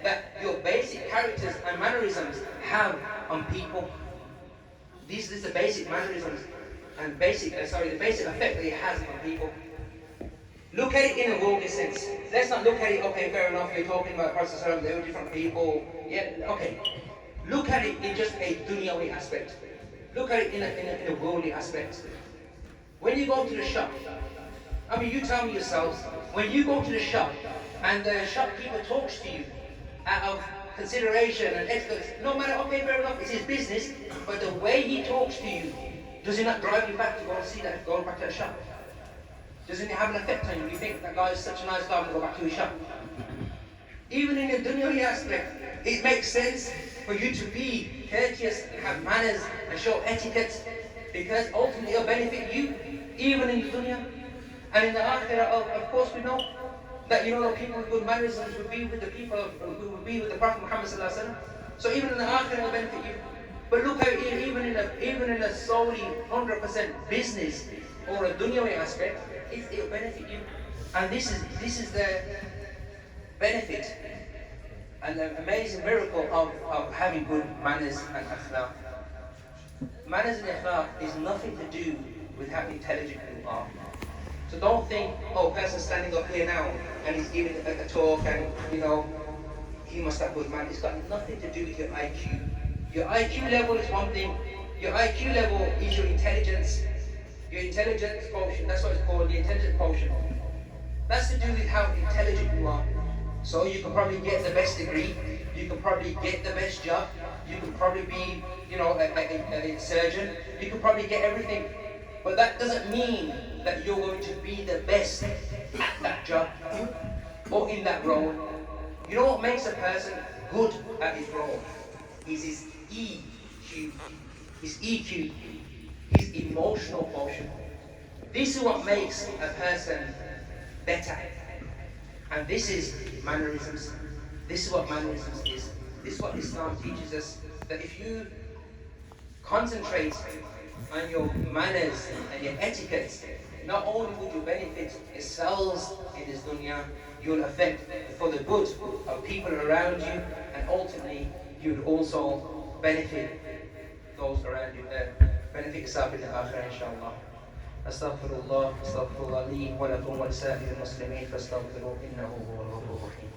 that your basic characters and mannerisms have on people. These are the basic mannerisms and the basic effect that it has on people. Look at it in a worldly sense. Let's not look at it, okay, fair enough, you're talking about Prophet, they were different people. Yeah, okay. Look at it in just a dunyawi aspect. Look at it in a worldly aspect. When you go to the shop, I mean, you tell me yourselves, when you go to the shop and the shopkeeper talks to you out of consideration and excellence, no matter, okay, fair enough, it's his business, but the way he talks to you, does it not drive you back to go and see that, go back to the shop? Doesn't it have an effect on you? You think that guy is such a nice guy, I'm going to go back to his shop. Even in the dunya aspect, it makes sense for you to be courteous and have manners and show etiquette, because ultimately it'll benefit you, even in the dunya. And in the akhirah, of course we know that people with good mannerisms will be with the people who will be with the Prophet Muhammad sallallahu alaihi wasallam. So even in the akhirah it'll benefit you. But look how even in a solely 100% business or a dunyawi aspect, it'll benefit you. And this is the benefit and the amazing miracle of having good manners and akhlaq. Manners and akhlaq is nothing to do with how intelligent you are. So don't think, oh, person standing up here now and he's giving a talk and he must have good manners. It's got nothing to do with your IQ. Your IQ level is one thing. Your IQ level is your intelligence. Your intelligence quotient, that's what it's called, the intelligence quotient. That's to do with how intelligent you are. So you can probably get the best degree, you can probably get the best job, you can probably be, a surgeon, you can probably get everything. But that doesn't mean that you're going to be the best at that job or in that role. You know what makes a person good at his role? Is his EQ, his emotional quotient. This is what makes a person better. And this is mannerisms. This is what mannerisms is. This is what Islam teaches us. That if you concentrate on your manners and your etiquette, not only would you benefit yourselves in this dunya, you'll affect for the good of people around you, and ultimately you'll also benefit those around you, benefit yourself in the akhirah, inshallah. Astaghfirullah, astaghfirullah li wa lakum wa lisa'ir al-muslimin fastaghfiruhu innahu huwal ghafurur rahim.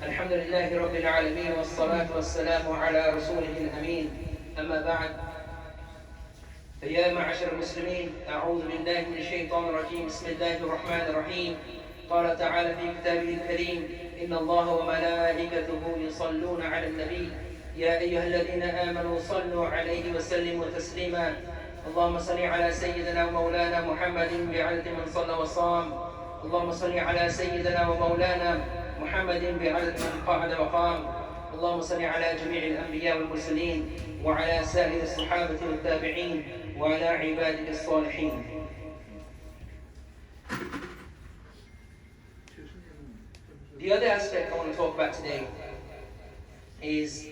الحمد لله رب العالمين والصلاة والسلام على رسوله الأمين أما بعد فيا معشر المسلمين أعوذ بالله من الشيطان الرجيم بسم الله الرحمن الرحيم قال تعالى في كتابه الكريم إن الله وملائكته يصلون على النبي يا أيها الذين آمنوا صلوا عليه وسلموا تسليما اللهم صل على سيدنا ومولانا محمد بعدد من صلى وصام اللهم صل على سيدنا ومولانا محمد بعدد من قعد وقام اللهم صل على جميع الأنبياء والمرسلين وعلى سائر الصحابة والتابعين وعلى عبادك الصالحين. The other aspect I want to talk about today is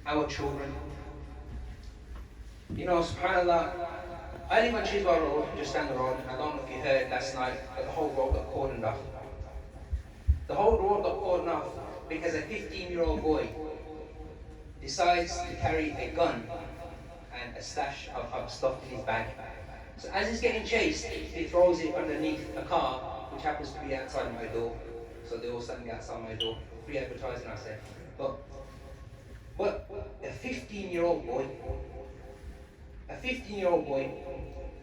our children. SubhanAllah, I live on Chiswell Road, just down the road. I don't know if you heard last night, but the whole road got cordoned off. The whole road got cordoned off because a 15-year-old boy decides to carry a gun and a stash of stuff in his bag. So as he's getting chased, he throws it underneath a car, which happens to be outside my door. So they're all standing outside my door. Free advertising, I say. But a 15-year-old boy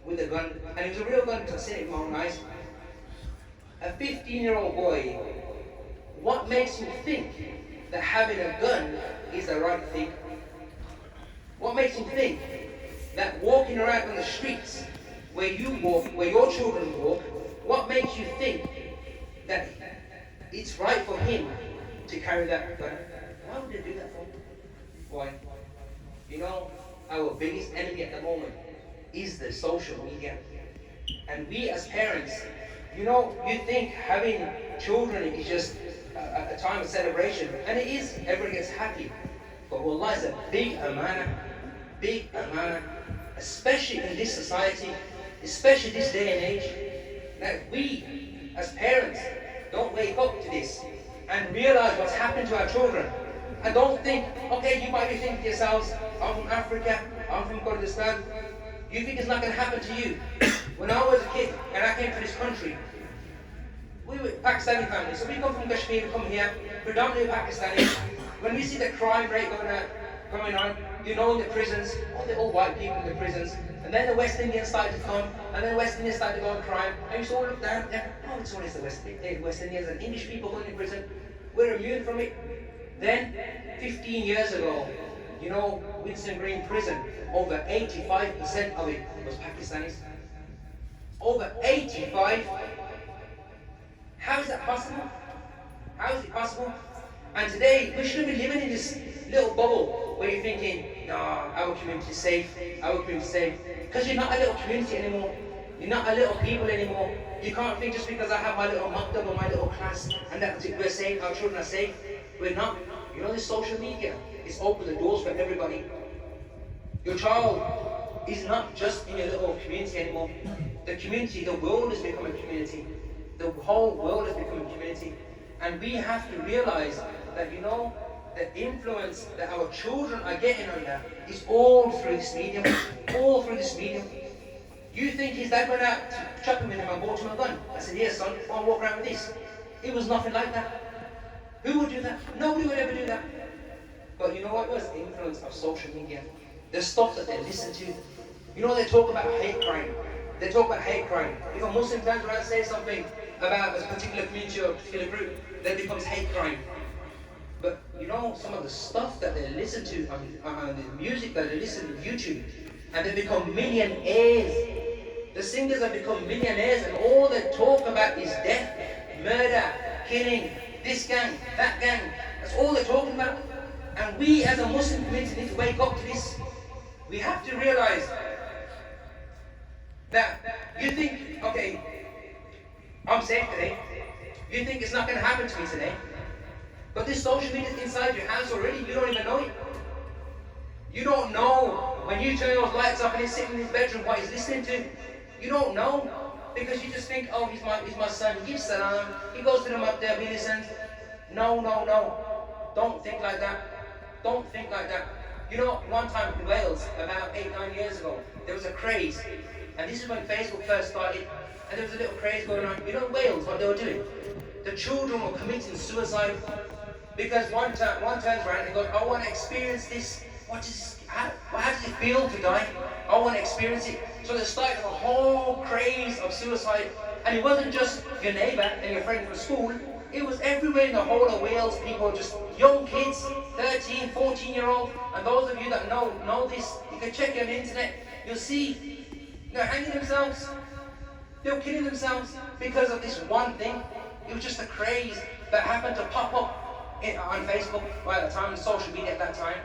with a gun, and it was a real gun because I seen it with my own eyes. A 15-year-old boy, what makes you think that having a gun is the right thing? What makes you think that walking around on the streets where you walk, where your children walk, what makes you think that it's right for him to carry that gun? Why would they do that for? Why? Our biggest enemy at the moment is the social media. And we as parents, you think having children is just a time of celebration, and it is, everyone gets happy. But wallah, it's a big amana, especially in this society, especially this day and age, that we, as parents, don't wake up to this and realize what's happened to our children. And don't think, okay, you might be thinking to yourselves, I'm from Africa, I'm from Kurdistan. You think it's not going to happen to you. When I was a kid and I came to this country, we were Pakistani families, so we come from Kashmir, we come here, predominantly Pakistani. When we see the crime rate going on, you know, in the prisons, they're all white people in the prisons, and then the West Indians started to come, and then the West Indians started to go on crime, and you saw look down there, oh, it's always the West Indians and English people going in prison. We're immune from it. Then, 15 years ago, you know, Winston Green prison, over 85% of it was Pakistanis. Over 85. How is that possible? How is it possible? And today, we shouldn't be living in this little bubble where you're thinking, no, our community is safe, our community is safe. Because you're not a little community anymore. You're not a little people anymore. You can't think just because I have my little maktab or my little class and that we're safe, our children are safe. We're not. You know, this social media, it's opened the doors for everybody. Your child is not just in your little community anymore. The community, the world has become a community. The whole world has become a community. And we have to realize that, you know, the influence that our children are getting under is all through this medium. All through this medium. You think his dad went out shopping with him and bought him a gun? I said, yes, son, go and walk around with this. It was nothing like that. Who would do that? Nobody would ever do that. But you know what was the influence of social media? The stuff that they listen to. You know, they talk about hate crime. They talk about hate crime. If a Muslim turns around and says something about a particular community or a particular group, then it becomes hate crime. But you know, some of the stuff that they listen to on the music that they listen to YouTube, and they become millionaires. The singers have become millionaires, and all they talk about is death, murder, killing, this gang, that gang. That's all they're talking about. And we as a Muslim community need to wake up to this. We have to realize that you think, okay, I'm safe today. You think it's not going to happen to me today. But this social media is inside your house already. You don't even know it. You don't know when you turn those lights up and he's sitting in his bedroom what he's listening to. You don't know. Because you just think, oh, he's my son. He gives salam. He goes to the maktab, he listens. No. Don't think like that. Don't think like that. You know, one time in Wales, about 8-9 years ago, there was a craze. And this is when Facebook first started. And there was a little craze going on. You know, in Wales, what they were doing? The children were committing suicide. Because one turns around and goes, I want to experience this. How does it feel to die? I want to experience it. So they started a whole craze of suicide. And it wasn't just your neighbour and your friend from school. It was everywhere in the whole of Wales. People, just young kids, 13, 14-year-old. And those of you that know this, you can check on the internet. You'll see they're hanging themselves. They're killing themselves because of this one thing. It was just a craze that happened to pop up on Facebook by the time, social media at that time.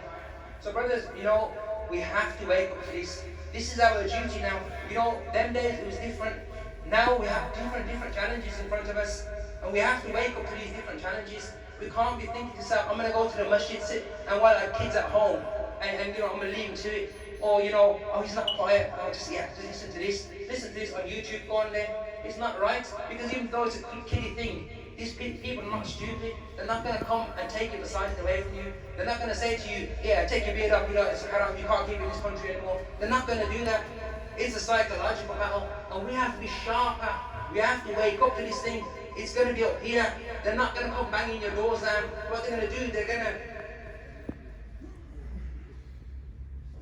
So brothers, you know, we have to wake up to this. This is our duty now. You know, them days it was different. Now we have different challenges in front of us. And we have to wake up to these different challenges. We can't be thinking to yourself, I'm going to go to the masjid, sit, and while our kids at home, and you know, I'm going to leave them to it. Or, you know, oh, he's not quiet, oh, just listen to this. Listen to this on YouTube, go on there. It's not right, because even though it's a kiddie thing, these people are not stupid. They're not going to come and take your masajid away from you. They're not going to say to you, yeah, take your beard up, you know, it's haram, you can't keep it in this country anymore. They're not going to do that. It's a psychological battle, and we have to be sharper. We have to wake up to this thing. It's going to be up here. They're not going to come banging your doors down. What they're going to do, they're going to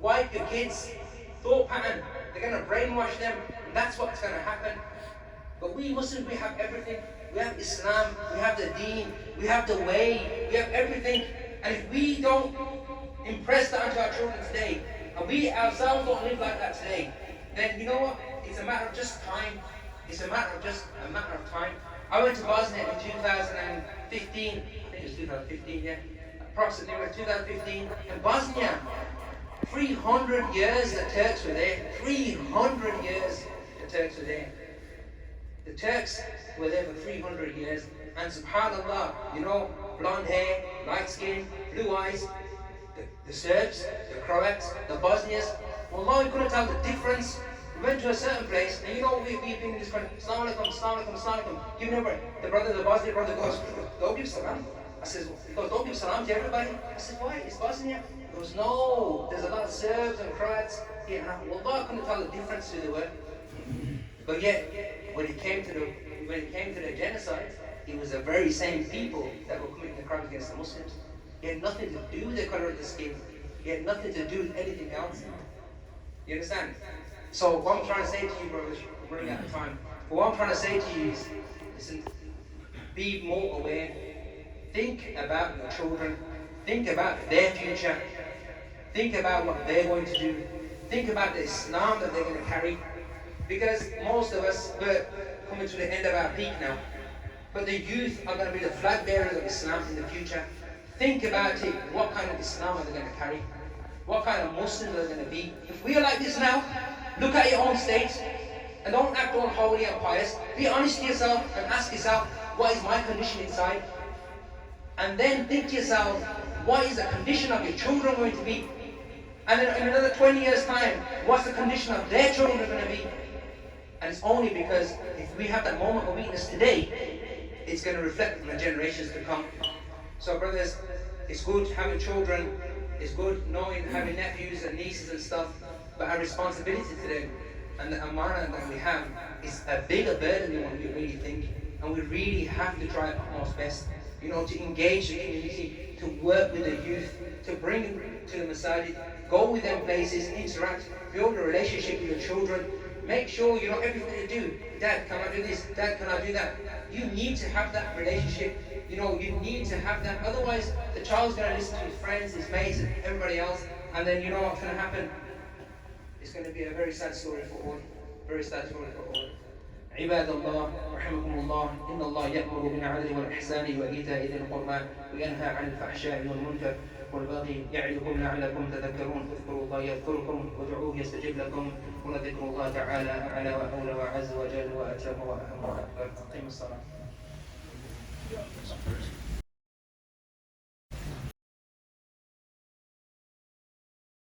wipe your kids' thought pattern. They're going to brainwash them. And that's what's going to happen. But we Muslims, we have everything. We have Islam, we have the deen, we have the way, we have everything. And if we don't impress that onto our children today, and we ourselves don't live like that today, then you know what? It's a matter of just time. It's a matter of time. I went to Bosnia in 2015. I think it was 2015, yeah. Approximately 2015. In Bosnia, 300 years the Turks were there. 300 years the Turks were there. The Turks were there for 300 years. And subhanAllah, you know, blonde hair, light skin, blue eyes, the Serbs, the Croats, the Bosnians. Wallah, we couldn't tell the difference. We went to a certain place, and you know, we've been in this country, Assalamu alaikum, Assalamu alaikum, Assalamu alaikum. Give me number. The brother, the Bosnian brother goes, don't give salam. I says, he goes, don't give salam to everybody. I said, why? It's Bosnia. He goes, no, there's a lot of Serbs and Croats. Yeah, wallah, I couldn't tell the difference who they were. But yet, when it came to the genocide, it was the very same people that were committing the crimes against the Muslims. It had nothing to do with the color of the skin. It had nothing to do with anything else. You understand? So what I'm trying to say to you, brothers, we're running out of time. But what I'm trying to say to you is, listen, be more aware. Think about your children. Think about their future. Think about what they're going to do. Think about the Islam that they're going to carry. Because most of us, we're coming to the end of our peak now. But the youth are going to be the flag bearers of Islam in the future. Think about it. What kind of Islam are they going to carry? What kind of Muslims are they going to be? If we are like this now, look at your own state and don't act all holy and pious. Be honest to yourself and ask yourself, what is my condition inside? And then think to yourself, what is the condition of your children going to be? And then in another 20 years' time, what's the condition of their children going to be? And it's only because if we have that moment of weakness today, it's going to reflect on the generations to come. So brothers, it's good having children, it's good having nephews and nieces and stuff, but our responsibility to them and the amana that we have is a bigger burden than what we really think. And we really have to try our utmost best, to engage the community, to work with the youth, to bring them to the masajid, go with them places, interact, build a relationship with your children. Make sure you know everything they do. Dad, can I do this? Dad, can I do that? You need to have that relationship. You need to have that. Otherwise, the child's going to listen to his friends, his mates, and everybody else. And then you know what's going to happen? It's going to be a very sad story for all. Very sad story for all. عباد الله رحمكم الله إن الله يأمر بالعدل والإحسان وإيتاء ذي القربى وينهى عن الفحشاء والمنكر والبغي يعظكم لعلكم تذكرون اذكروا الله يذكركم وادعوه يستجب لكم ولذكر الله تعالى أعلى وأولى وعز وجل وأتم وأهم وأكبر. أقيموا الصلاة.